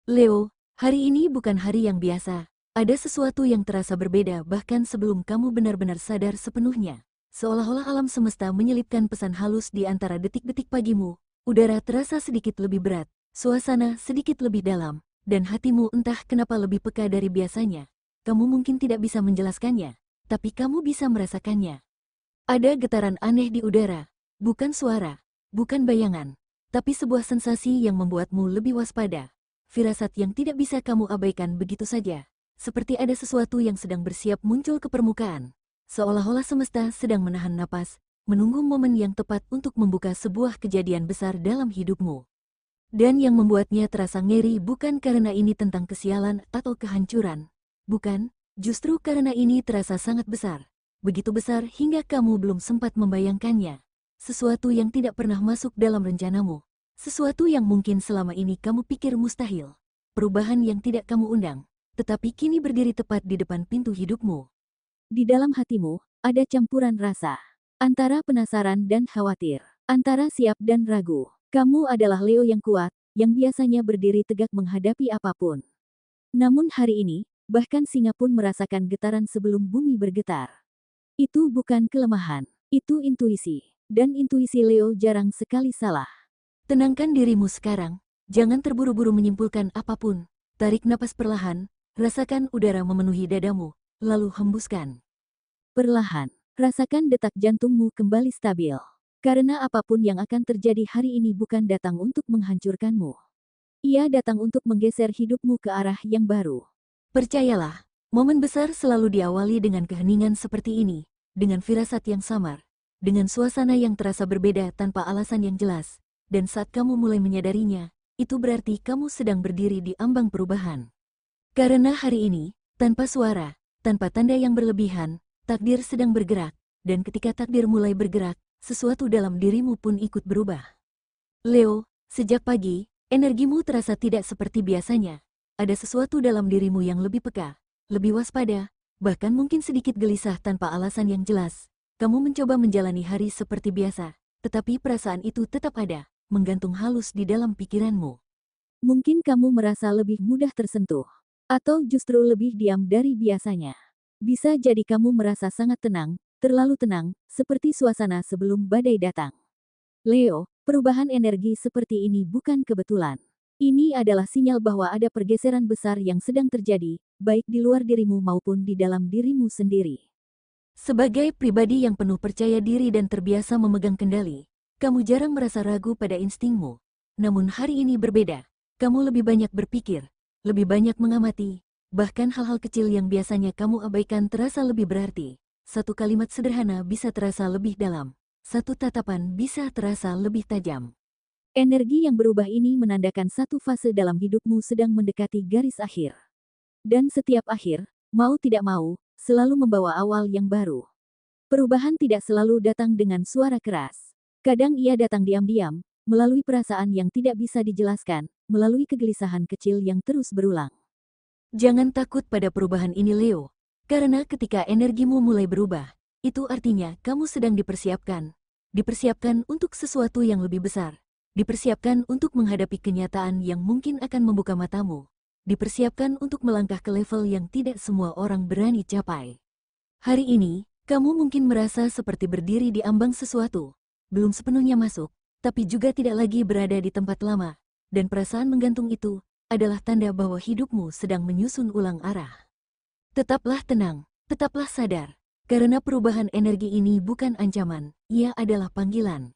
Leo, hari ini bukan hari yang biasa. Ada sesuatu yang terasa berbeda bahkan sebelum kamu benar-benar sadar sepenuhnya. Seolah-olah alam semesta menyelipkan pesan halus di antara detik-detik pagimu. Udara terasa sedikit lebih berat, suasana sedikit lebih dalam, dan hatimu entah kenapa lebih peka dari biasanya. Kamu mungkin tidak bisa menjelaskannya, tapi kamu bisa merasakannya. Ada getaran aneh di udara, bukan suara, bukan bayangan, tapi sebuah sensasi yang membuatmu lebih waspada. Firasat yang tidak bisa kamu abaikan begitu saja, seperti ada sesuatu yang sedang bersiap muncul ke permukaan. Seolah-olah semesta sedang menahan napas, menunggu momen yang tepat untuk membuka sebuah kejadian besar dalam hidupmu. Dan yang membuatnya terasa ngeri bukan karena ini tentang kesialan atau kehancuran. Bukan, justru karena ini terasa sangat besar. Begitu besar hingga kamu belum sempat membayangkannya. Sesuatu yang tidak pernah masuk dalam rencanamu. Sesuatu yang mungkin selama ini kamu pikir mustahil. Perubahan yang tidak kamu undang, tetapi kini berdiri tepat di depan pintu hidupmu. Di dalam hatimu, ada campuran rasa. Antara penasaran dan khawatir. Antara siap dan ragu. Kamu adalah Leo yang kuat, yang biasanya berdiri tegak menghadapi apapun. Namun hari ini, bahkan singa pun merasakan getaran sebelum bumi bergetar. Itu bukan kelemahan, itu intuisi. Dan intuisi Leo jarang sekali salah. Tenangkan dirimu sekarang, jangan terburu-buru menyimpulkan apapun. Tarik napas perlahan, rasakan udara memenuhi dadamu, lalu hembuskan. Perlahan, rasakan detak jantungmu kembali stabil. Karena apapun yang akan terjadi hari ini bukan datang untuk menghancurkanmu. Ia datang untuk menggeser hidupmu ke arah yang baru. Percayalah, momen besar selalu diawali dengan keheningan seperti ini, dengan firasat yang samar, dengan suasana yang terasa berbeda tanpa alasan yang jelas. Dan saat kamu mulai menyadarinya, itu berarti kamu sedang berdiri di ambang perubahan. Karena hari ini, tanpa suara, tanpa tanda yang berlebihan, takdir sedang bergerak, dan ketika takdir mulai bergerak, sesuatu dalam dirimu pun ikut berubah. Leo, sejak pagi, energimu terasa tidak seperti biasanya. Ada sesuatu dalam dirimu yang lebih peka, lebih waspada, bahkan mungkin sedikit gelisah tanpa alasan yang jelas. Kamu mencoba menjalani hari seperti biasa, tetapi perasaan itu tetap ada, menggantung halus di dalam pikiranmu. Mungkin kamu merasa lebih mudah tersentuh, atau justru lebih diam dari biasanya. Bisa jadi kamu merasa sangat tenang, terlalu tenang, seperti suasana sebelum badai datang. Leo, perubahan energi seperti ini bukan kebetulan. Ini adalah sinyal bahwa ada pergeseran besar yang sedang terjadi, baik di luar dirimu maupun di dalam dirimu sendiri. Sebagai pribadi yang penuh percaya diri dan terbiasa memegang kendali, kamu jarang merasa ragu pada instingmu. Namun hari ini berbeda. Kamu lebih banyak berpikir, lebih banyak mengamati, bahkan hal-hal kecil yang biasanya kamu abaikan terasa lebih berarti. Satu kalimat sederhana bisa terasa lebih dalam. Satu tatapan bisa terasa lebih tajam. Energi yang berubah ini menandakan satu fase dalam hidupmu sedang mendekati garis akhir. Dan setiap akhir, mau tidak mau, selalu membawa awal yang baru. Perubahan tidak selalu datang dengan suara keras. Kadang ia datang diam-diam, melalui perasaan yang tidak bisa dijelaskan, melalui kegelisahan kecil yang terus berulang. Jangan takut pada perubahan ini Leo, karena ketika energimu mulai berubah, itu artinya kamu sedang dipersiapkan. Dipersiapkan untuk sesuatu yang lebih besar. Dipersiapkan untuk menghadapi kenyataan yang mungkin akan membuka matamu. Dipersiapkan untuk melangkah ke level yang tidak semua orang berani capai. Hari ini, kamu mungkin merasa seperti berdiri di ambang sesuatu. Belum sepenuhnya masuk, tapi juga tidak lagi berada di tempat lama. Dan perasaan menggantung itu adalah tanda bahwa hidupmu sedang menyusun ulang arah. Tetaplah tenang, tetaplah sadar. Karena perubahan energi ini bukan ancaman, ia adalah panggilan.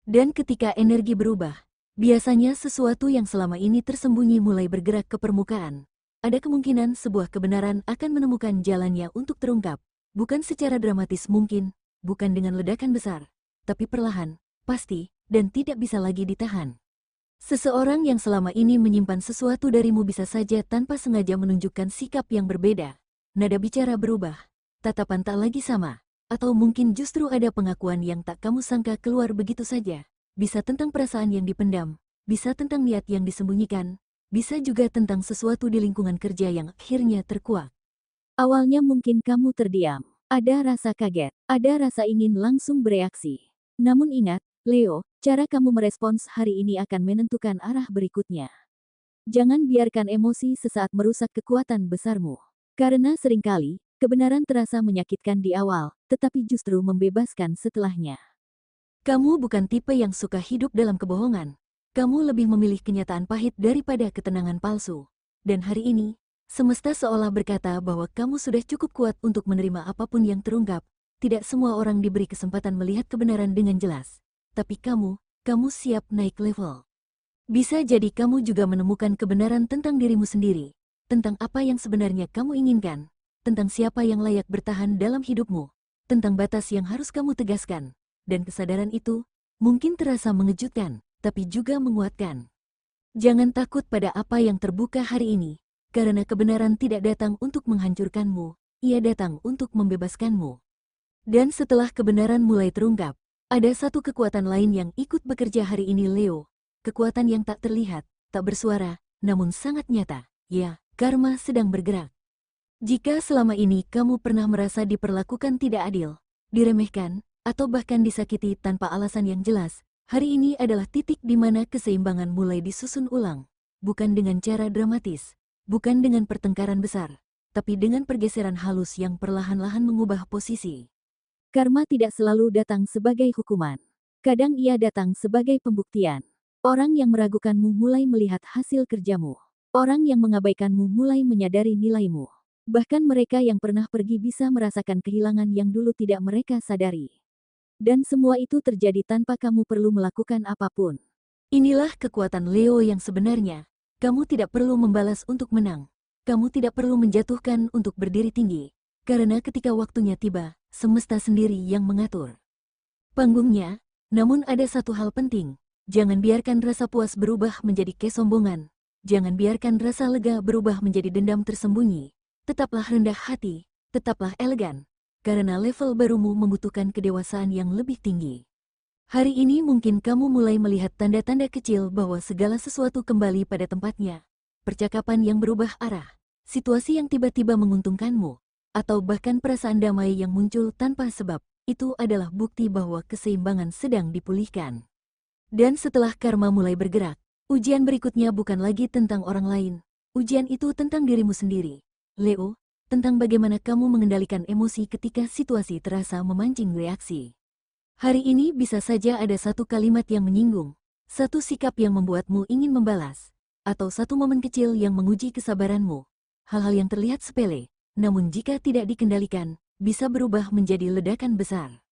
Dan ketika energi berubah, biasanya sesuatu yang selama ini tersembunyi mulai bergerak ke permukaan. Ada kemungkinan sebuah kebenaran akan menemukan jalannya untuk terungkap. Bukan secara dramatis mungkin, bukan dengan ledakan besar, tapi perlahan, pasti, dan tidak bisa lagi ditahan. Seseorang yang selama ini menyimpan sesuatu darimu bisa saja tanpa sengaja menunjukkan sikap yang berbeda. Nada bicara berubah, tatapan tak lagi sama, atau mungkin justru ada pengakuan yang tak kamu sangka keluar begitu saja. Bisa tentang perasaan yang dipendam, bisa tentang niat yang disembunyikan, bisa juga tentang sesuatu di lingkungan kerja yang akhirnya terkuak. Awalnya mungkin kamu terdiam, ada rasa kaget, ada rasa ingin langsung bereaksi. Namun ingat, Leo, cara kamu merespons hari ini akan menentukan arah berikutnya. Jangan biarkan emosi sesaat merusak kekuatan besarmu. Karena seringkali, kebenaran terasa menyakitkan di awal, tetapi justru membebaskan setelahnya. Kamu bukan tipe yang suka hidup dalam kebohongan. Kamu lebih memilih kenyataan pahit daripada ketenangan palsu. Dan hari ini, semesta seolah berkata bahwa kamu sudah cukup kuat untuk menerima apapun yang terungkap. Tidak semua orang diberi kesempatan melihat kebenaran dengan jelas. Tapi kamu siap naik level. Bisa jadi kamu juga menemukan kebenaran tentang dirimu sendiri. Tentang apa yang sebenarnya kamu inginkan. Tentang siapa yang layak bertahan dalam hidupmu. Tentang batas yang harus kamu tegaskan. Dan kesadaran itu, mungkin terasa mengejutkan, tapi juga menguatkan. Jangan takut pada apa yang terbuka hari ini, karena kebenaran tidak datang untuk menghancurkanmu, ia datang untuk membebaskanmu. Dan setelah kebenaran mulai terungkap, ada satu kekuatan lain yang ikut bekerja hari ini Leo, kekuatan yang tak terlihat, tak bersuara, namun sangat nyata, ya, karma sedang bergerak. Jika selama ini kamu pernah merasa diperlakukan tidak adil, diremehkan, atau bahkan disakiti tanpa alasan yang jelas, hari ini adalah titik di mana keseimbangan mulai disusun ulang, bukan dengan cara dramatis, bukan dengan pertengkaran besar, tapi dengan pergeseran halus yang perlahan-lahan mengubah posisi. Karma tidak selalu datang sebagai hukuman. Kadang ia datang sebagai pembuktian. Orang yang meragukanmu mulai melihat hasil kerjamu. Orang yang mengabaikanmu mulai menyadari nilaimu. Bahkan mereka yang pernah pergi bisa merasakan kehilangan yang dulu tidak mereka sadari. Dan semua itu terjadi tanpa kamu perlu melakukan apapun. Inilah kekuatan Leo yang sebenarnya. Kamu tidak perlu membalas untuk menang. Kamu tidak perlu menjatuhkan untuk berdiri tinggi. Karena ketika waktunya tiba, semesta sendiri yang mengatur panggungnya. Namun ada satu hal penting. Jangan biarkan rasa puas berubah menjadi kesombongan. Jangan biarkan rasa lega berubah menjadi dendam tersembunyi. Tetaplah rendah hati, tetaplah elegan. Karena level barumu membutuhkan kedewasaan yang lebih tinggi. Hari ini mungkin kamu mulai melihat tanda-tanda kecil bahwa segala sesuatu kembali pada tempatnya. Percakapan yang berubah arah, situasi yang tiba-tiba menguntungkanmu, atau bahkan perasaan damai yang muncul tanpa sebab, itu adalah bukti bahwa keseimbangan sedang dipulihkan. Dan setelah karma mulai bergerak, ujian berikutnya bukan lagi tentang orang lain. Ujian itu tentang dirimu sendiri. Leo, tentang bagaimana kamu mengendalikan emosi ketika situasi terasa memancing reaksi. Hari ini bisa saja ada satu kalimat yang menyinggung, satu sikap yang membuatmu ingin membalas, atau satu momen kecil yang menguji kesabaranmu. Hal-hal yang terlihat sepele, namun jika tidak dikendalikan, bisa berubah menjadi ledakan besar.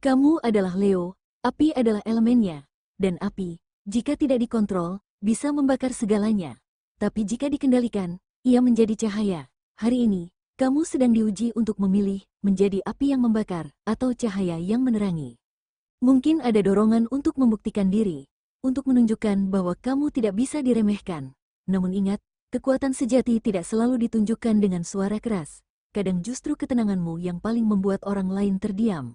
Kamu adalah Leo, api adalah elemennya, dan api, jika tidak dikontrol, bisa membakar segalanya. Tapi jika dikendalikan, ia menjadi cahaya. Hari ini, kamu sedang diuji untuk memilih menjadi api yang membakar atau cahaya yang menerangi. Mungkin ada dorongan untuk membuktikan diri, untuk menunjukkan bahwa kamu tidak bisa diremehkan. Namun ingat, kekuatan sejati tidak selalu ditunjukkan dengan suara keras. Kadang justru ketenanganmu yang paling membuat orang lain terdiam.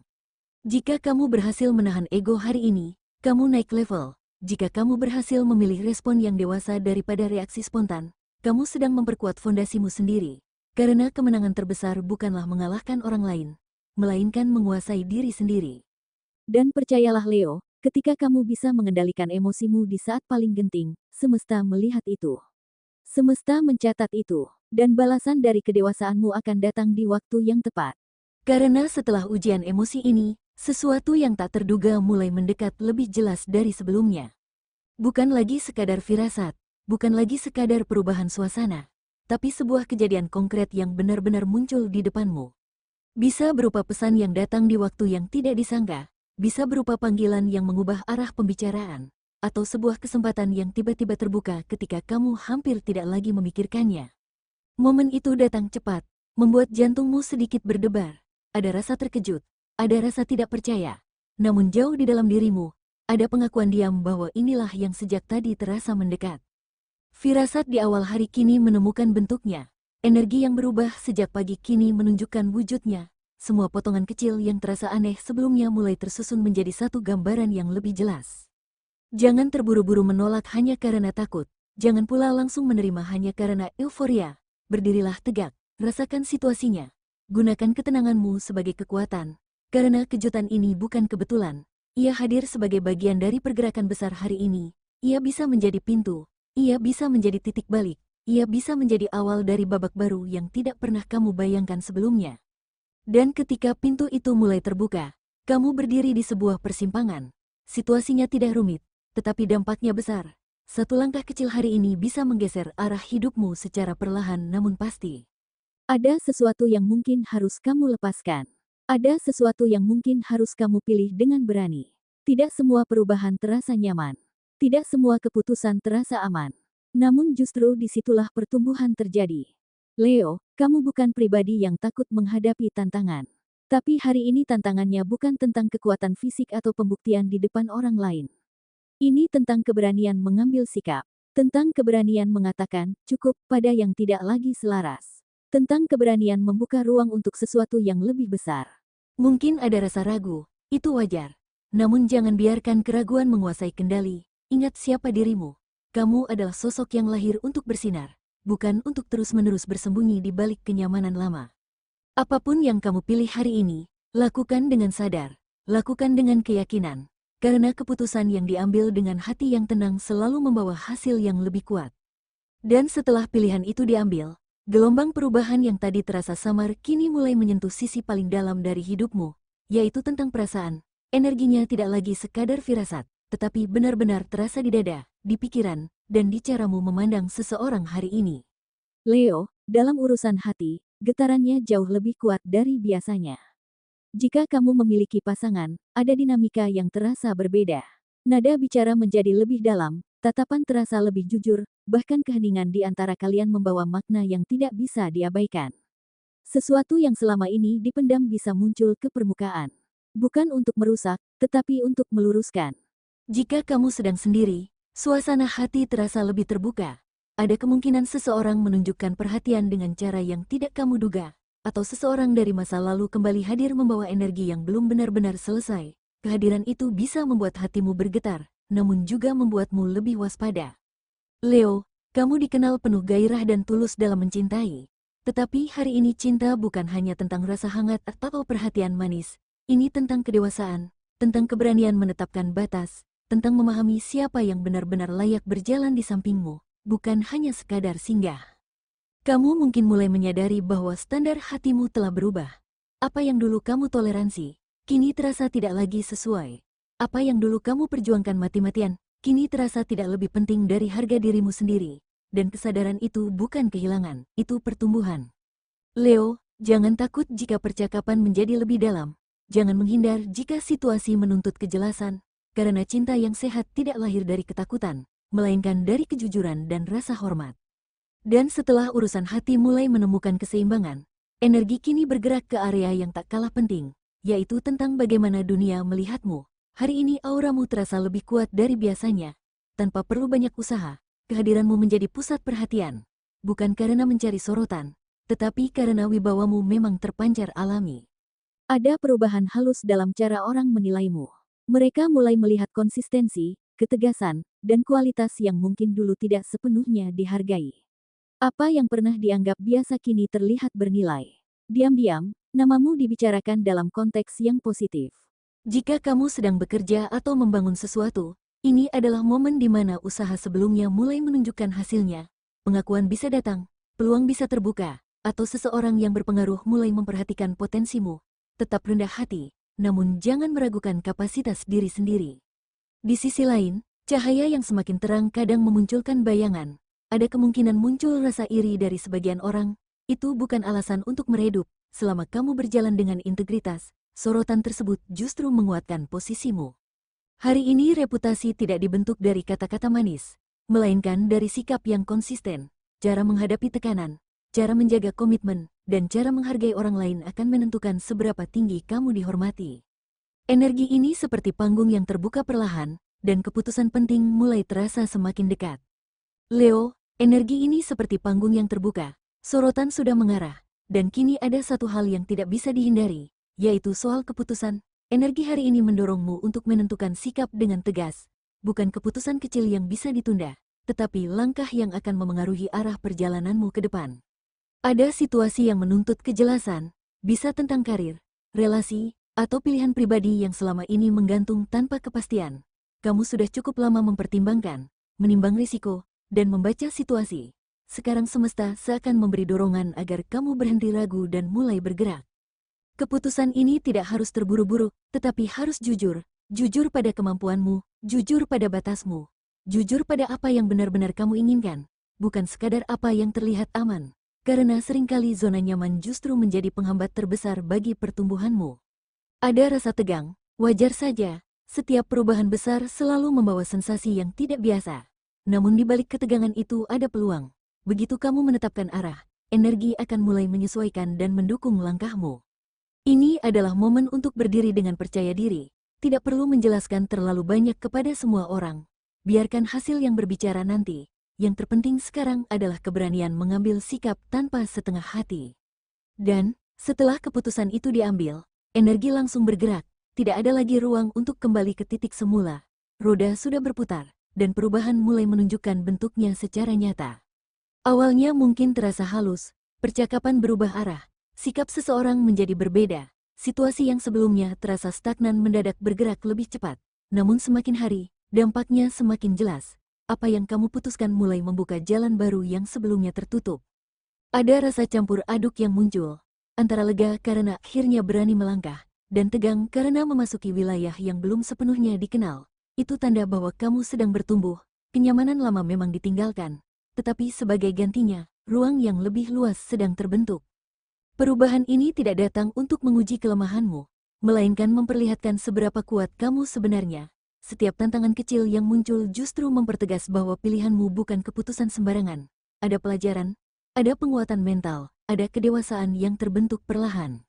Jika kamu berhasil menahan ego hari ini, kamu naik level. Jika kamu berhasil memilih respon yang dewasa daripada reaksi spontan, kamu sedang memperkuat fondasimu sendiri. Karena kemenangan terbesar bukanlah mengalahkan orang lain, melainkan menguasai diri sendiri. Dan percayalah Leo, ketika kamu bisa mengendalikan emosimu di saat paling genting, semesta melihat itu. Semesta mencatat itu, dan balasan dari kedewasaanmu akan datang di waktu yang tepat. Karena setelah ujian emosi ini, sesuatu yang tak terduga mulai mendekat lebih jelas dari sebelumnya. Bukan lagi sekadar firasat, bukan lagi sekadar perubahan suasana, tapi sebuah kejadian konkret yang benar-benar muncul di depanmu. Bisa berupa pesan yang datang di waktu yang tidak disangka, bisa berupa panggilan yang mengubah arah pembicaraan, atau sebuah kesempatan yang tiba-tiba terbuka ketika kamu hampir tidak lagi memikirkannya. Momen itu datang cepat, membuat jantungmu sedikit berdebar. Ada rasa terkejut, ada rasa tidak percaya. Namun jauh di dalam dirimu, ada pengakuan diam bahwa inilah yang sejak tadi terasa mendekat. Firasat di awal hari kini menemukan bentuknya. Energi yang berubah sejak pagi kini menunjukkan wujudnya. Semua potongan kecil yang terasa aneh sebelumnya mulai tersusun menjadi satu gambaran yang lebih jelas. Jangan terburu-buru menolak hanya karena takut. Jangan pula langsung menerima hanya karena euforia. Berdirilah tegak, rasakan situasinya. Gunakan ketenanganmu sebagai kekuatan. Karena kejutan ini bukan kebetulan. Ia hadir sebagai bagian dari pergerakan besar hari ini. Ia bisa menjadi pintu, Ia bisa menjadi titik balik. Ia bisa menjadi awal dari babak baru yang tidak pernah kamu bayangkan sebelumnya. Dan ketika pintu itu mulai terbuka, kamu berdiri di sebuah persimpangan. Situasinya tidak rumit, tetapi dampaknya besar. Satu langkah kecil hari ini bisa menggeser arah hidupmu secara perlahan namun pasti. Ada sesuatu yang mungkin harus kamu lepaskan. Ada sesuatu yang mungkin harus kamu pilih dengan berani. Tidak semua perubahan terasa nyaman. Tidak semua keputusan terasa aman. Namun justru disitulah pertumbuhan terjadi. Leo, kamu bukan pribadi yang takut menghadapi tantangan. Tapi hari ini tantangannya bukan tentang kekuatan fisik atau pembuktian di depan orang lain. Ini tentang keberanian mengambil sikap. Tentang keberanian mengatakan, cukup, pada yang tidak lagi selaras. Tentang keberanian membuka ruang untuk sesuatu yang lebih besar. Mungkin ada rasa ragu, itu wajar. Namun jangan biarkan keraguan menguasai kendali. Ingat siapa dirimu. Kamu adalah sosok yang lahir untuk bersinar, bukan untuk terus-menerus bersembunyi di balik kenyamanan lama. Apapun yang kamu pilih hari ini, lakukan dengan sadar, lakukan dengan keyakinan, karena keputusan yang diambil dengan hati yang tenang selalu membawa hasil yang lebih kuat. Dan setelah pilihan itu diambil, gelombang perubahan yang tadi terasa samar kini mulai menyentuh sisi paling dalam dari hidupmu, yaitu tentang perasaan. Energinya tidak lagi sekadar firasat, tetapi benar-benar terasa di dada, di pikiran, dan di caramu memandang seseorang hari ini. Leo, dalam urusan hati, getarannya jauh lebih kuat dari biasanya. Jika kamu memiliki pasangan, ada dinamika yang terasa berbeda. Nada bicara menjadi lebih dalam, tatapan terasa lebih jujur, bahkan keheningan di antara kalian membawa makna yang tidak bisa diabaikan. Sesuatu yang selama ini dipendam bisa muncul ke permukaan. Bukan untuk merusak, tetapi untuk meluruskan. Jika kamu sedang sendiri, suasana hati terasa lebih terbuka. Ada kemungkinan seseorang menunjukkan perhatian dengan cara yang tidak kamu duga, atau seseorang dari masa lalu kembali hadir membawa energi yang belum benar-benar selesai. Kehadiran itu bisa membuat hatimu bergetar, namun juga membuatmu lebih waspada. Leo, kamu dikenal penuh gairah dan tulus dalam mencintai. Tetapi hari ini cinta bukan hanya tentang rasa hangat atau perhatian manis. Ini tentang kedewasaan, tentang keberanian menetapkan batas, tentang memahami siapa yang benar-benar layak berjalan di sampingmu, bukan hanya sekadar singgah. Kamu mungkin mulai menyadari bahwa standar hatimu telah berubah. Apa yang dulu kamu toleransi, kini terasa tidak lagi sesuai. Apa yang dulu kamu perjuangkan mati-matian, kini terasa tidak lebih penting dari harga dirimu sendiri. Dan kesadaran itu bukan kehilangan, itu pertumbuhan. Leo, jangan takut jika percakapan menjadi lebih dalam. Jangan menghindar jika situasi menuntut kejelasan, karena cinta yang sehat tidak lahir dari ketakutan, melainkan dari kejujuran dan rasa hormat. Dan setelah urusan hati mulai menemukan keseimbangan, energi kini bergerak ke area yang tak kalah penting, yaitu tentang bagaimana dunia melihatmu. Hari ini auramu terasa lebih kuat dari biasanya. Tanpa perlu banyak usaha, kehadiranmu menjadi pusat perhatian. Bukan karena mencari sorotan, tetapi karena wibawamu memang terpancar alami. Ada perubahan halus dalam cara orang menilaimu. Mereka mulai melihat konsistensi, ketegasan, dan kualitas yang mungkin dulu tidak sepenuhnya dihargai. Apa yang pernah dianggap biasa kini terlihat bernilai. Diam-diam, namamu dibicarakan dalam konteks yang positif. Jika kamu sedang bekerja atau membangun sesuatu, ini adalah momen di mana usaha sebelumnya mulai menunjukkan hasilnya. Pengakuan bisa datang, peluang bisa terbuka, atau seseorang yang berpengaruh mulai memperhatikan potensimu. Tetap rendah hati, namun jangan meragukan kapasitas diri sendiri. Di sisi lain, cahaya yang semakin terang kadang memunculkan bayangan. Ada kemungkinan muncul rasa iri dari sebagian orang. Itu bukan alasan untuk meredup. Selama kamu berjalan dengan integritas, sorotan tersebut justru menguatkan posisimu. Hari ini reputasi tidak dibentuk dari kata-kata manis, melainkan dari sikap yang konsisten, cara menghadapi tekanan, cara menjaga komitmen, dan cara menghargai orang lain akan menentukan seberapa tinggi kamu dihormati. Energi ini seperti panggung yang terbuka perlahan, dan keputusan penting mulai terasa semakin dekat. Leo, energi ini seperti panggung yang terbuka, sorotan sudah mengarah, dan kini ada satu hal yang tidak bisa dihindari, yaitu soal keputusan. Energi hari ini mendorongmu untuk menentukan sikap dengan tegas, bukan keputusan kecil yang bisa ditunda, tetapi langkah yang akan memengaruhi arah perjalananmu ke depan. Ada situasi yang menuntut kejelasan, bisa tentang karir, relasi, atau pilihan pribadi yang selama ini menggantung tanpa kepastian. Kamu sudah cukup lama mempertimbangkan, menimbang risiko, dan membaca situasi. Sekarang semesta seakan memberi dorongan agar kamu berhenti ragu dan mulai bergerak. Keputusan ini tidak harus terburu-buru, tetapi harus jujur. Jujur pada kemampuanmu, jujur pada batasmu, jujur pada apa yang benar-benar kamu inginkan, bukan sekadar apa yang terlihat aman. Karena seringkali zona nyaman justru menjadi penghambat terbesar bagi pertumbuhanmu. Ada rasa tegang, wajar saja. Setiap perubahan besar selalu membawa sensasi yang tidak biasa. Namun di balik ketegangan itu ada peluang. Begitu kamu menetapkan arah, energi akan mulai menyesuaikan dan mendukung langkahmu. Ini adalah momen untuk berdiri dengan percaya diri. Tidak perlu menjelaskan terlalu banyak kepada semua orang. Biarkan hasil yang berbicara nanti. Yang terpenting sekarang adalah keberanian mengambil sikap tanpa setengah hati. Dan, setelah keputusan itu diambil, energi langsung bergerak. Tidak ada lagi ruang untuk kembali ke titik semula. Roda sudah berputar, dan perubahan mulai menunjukkan bentuknya secara nyata. Awalnya mungkin terasa halus, percakapan berubah arah, sikap seseorang menjadi berbeda. Situasi yang sebelumnya terasa stagnan mendadak bergerak lebih cepat. Namun semakin hari, dampaknya semakin jelas. Apa yang kamu putuskan mulai membuka jalan baru yang sebelumnya tertutup. Ada rasa campur aduk yang muncul, antara lega karena akhirnya berani melangkah, dan tegang karena memasuki wilayah yang belum sepenuhnya dikenal. Itu tanda bahwa kamu sedang bertumbuh, kenyamanan lama memang ditinggalkan, tetapi sebagai gantinya, ruang yang lebih luas sedang terbentuk. Perubahan ini tidak datang untuk menguji kelemahanmu, melainkan memperlihatkan seberapa kuat kamu sebenarnya. Setiap tantangan kecil yang muncul justru mempertegas bahwa pilihanmu bukan keputusan sembarangan. Ada pelajaran, ada penguatan mental, ada kedewasaan yang terbentuk perlahan.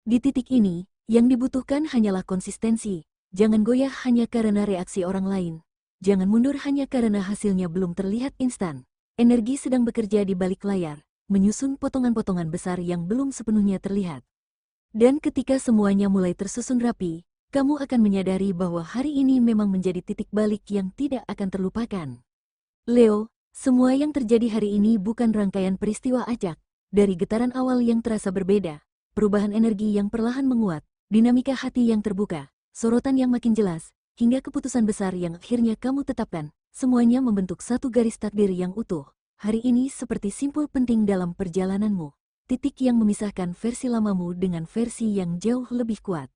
Di titik ini, yang dibutuhkan hanyalah konsistensi. Jangan goyah hanya karena reaksi orang lain. Jangan mundur hanya karena hasilnya belum terlihat instan. Energi sedang bekerja di balik layar, menyusun potongan-potongan besar yang belum sepenuhnya terlihat. Dan ketika semuanya mulai tersusun rapi, kamu akan menyadari bahwa hari ini memang menjadi titik balik yang tidak akan terlupakan. Leo, semua yang terjadi hari ini bukan rangkaian peristiwa acak. Dari getaran awal yang terasa berbeda, perubahan energi yang perlahan menguat, dinamika hati yang terbuka, sorotan yang makin jelas, hingga keputusan besar yang akhirnya kamu tetapkan, semuanya membentuk satu garis takdir yang utuh. Hari ini seperti simpul penting dalam perjalananmu, titik yang memisahkan versi lamamu dengan versi yang jauh lebih kuat.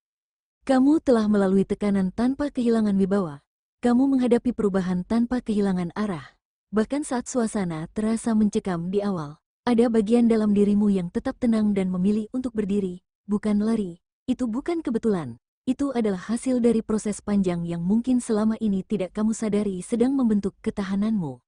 Kamu telah melalui tekanan tanpa kehilangan wibawa. Kamu menghadapi perubahan tanpa kehilangan arah. Bahkan saat suasana terasa mencekam di awal, ada bagian dalam dirimu yang tetap tenang dan memilih untuk berdiri, bukan lari. Itu bukan kebetulan. Itu adalah hasil dari proses panjang yang mungkin selama ini tidak kamu sadari sedang membentuk ketahananmu.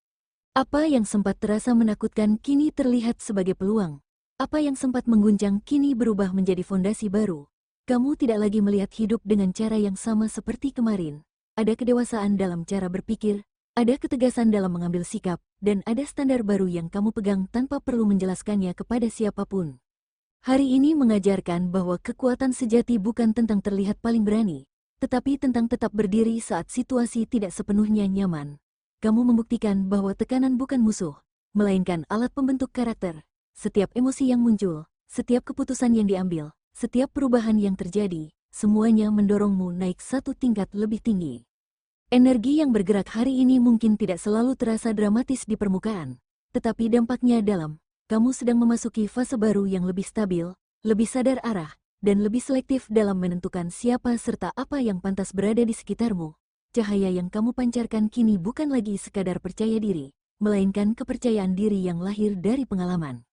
Apa yang sempat terasa menakutkan kini terlihat sebagai peluang. Apa yang sempat mengguncang kini berubah menjadi fondasi baru. Kamu tidak lagi melihat hidup dengan cara yang sama seperti kemarin. Ada kedewasaan dalam cara berpikir, ada ketegasan dalam mengambil sikap, dan ada standar baru yang kamu pegang tanpa perlu menjelaskannya kepada siapapun. Hari ini mengajarkan bahwa kekuatan sejati bukan tentang terlihat paling berani, tetapi tentang tetap berdiri saat situasi tidak sepenuhnya nyaman. Kamu membuktikan bahwa tekanan bukan musuh, melainkan alat pembentuk karakter. Setiap emosi yang muncul, setiap keputusan yang diambil, setiap perubahan yang terjadi, semuanya mendorongmu naik satu tingkat lebih tinggi. Energi yang bergerak hari ini mungkin tidak selalu terasa dramatis di permukaan, tetapi dampaknya dalam. Kamu sedang memasuki fase baru yang lebih stabil, lebih sadar arah, dan lebih selektif dalam menentukan siapa serta apa yang pantas berada di sekitarmu. Cahaya yang kamu pancarkan kini bukan lagi sekadar percaya diri, melainkan kepercayaan diri yang lahir dari pengalaman.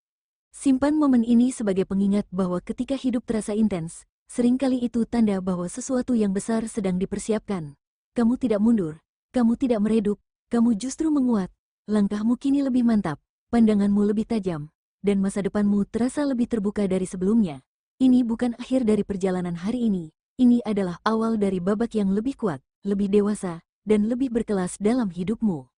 Simpan momen ini sebagai pengingat bahwa ketika hidup terasa intens, seringkali itu tanda bahwa sesuatu yang besar sedang dipersiapkan. Kamu tidak mundur, kamu tidak meredup, kamu justru menguat. Langkahmu kini lebih mantap, pandanganmu lebih tajam, dan masa depanmu terasa lebih terbuka dari sebelumnya. Ini bukan akhir dari perjalanan hari ini adalah awal dari babak yang lebih kuat, lebih dewasa, dan lebih berkelas dalam hidupmu.